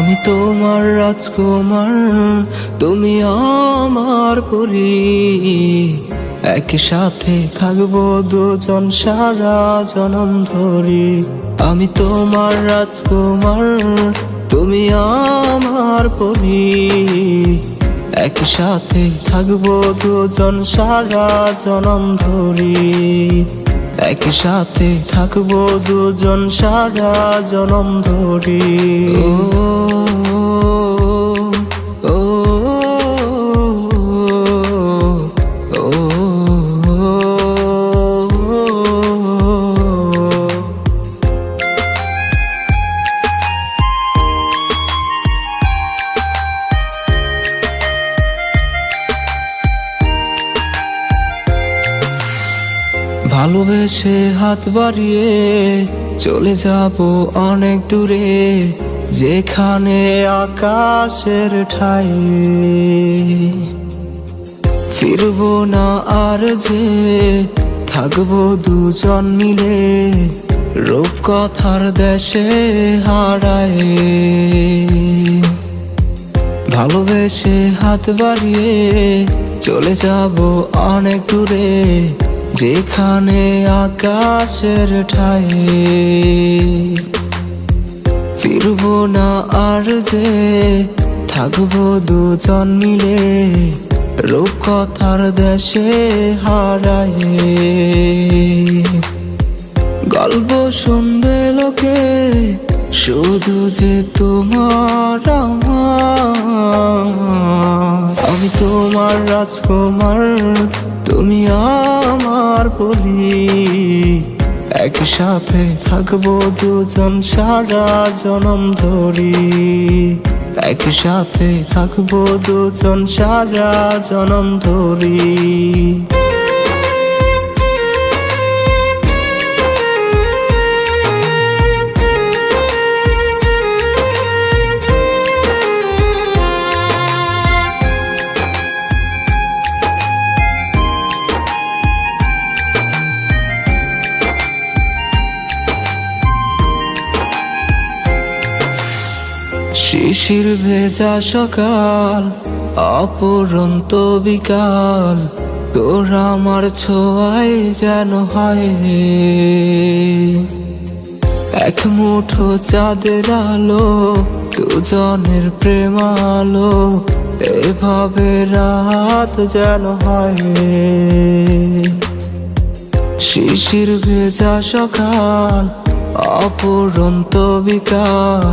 আমি তোমার রাজকুমার, তুমি আমার পরী। একই সাথে থাকবো দুজন সারা জনম ধরে। আমি তোমার রাজকুমার, তুমি আমার পরী। একই সাথে থাকবো দুজন সারা জনম ধরে। একই সাথে থাকবো দুজন সারা জনম ধরে। ও ও ও ভালোবেসে হাত বাড়িয়ে চলে যাব অনেক দূরে, যেখানে আকাশের ঠাই। ফিরবো না আর যে, থাকবো দুজন মিলে রূপকথার দেশে হারায়। ভালোবেসে হাত বাড়িয়ে চলে যাব অনেক দূরে, যেখানে আকাশের ঠাই। ফিরবো না আর যে, থাকবো দুজন মিলে রূপকথার দেশে হারায়। গল্প শুনবে লোকে শুধু যে তোমার আমার। আমি তোমার রাজকুমার, তুমি আমার পরী। একই সাথে থাকবো দুজন সারা জনম ধরে। একই সাথে থাকবো দুজন সারা জনম ধরে। শিশির ভেজা সকাল, অপরন্ত বিকাল, তোর আমার ছোঁয়ায় যেন হয় এক মুঠো চাঁদের আলো। দুজনের প্রেম আলো, এভাবে রাত যেন হয়। শিশির ভেজা সকাল, অপরন্ত বিকাল,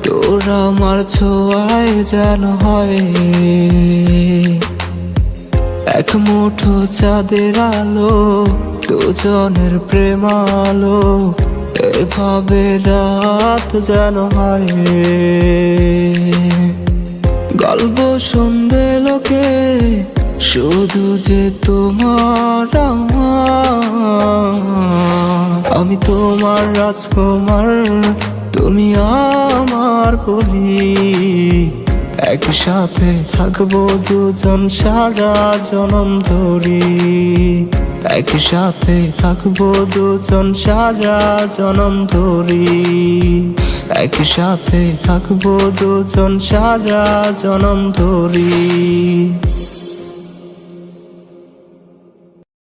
তোর আমার ছোঁয়ায় যেন হয় এক মুঠো চাঁদের আলো। দুজনের প্রেম আলো, এভাবে রাত যেন হয়। গল্প শুনবে লোকে শুধু যে তোমার আমার। আমি তোমার রাজকুমার, তুমি আমার পরী। একই সাথে থাকবো দুজন সারা জনম ধরে। একই সাথে থাকবো দুজন সারা জনম ধরে। একই সাথে থাকবো দুজন সারা জনম ধরে।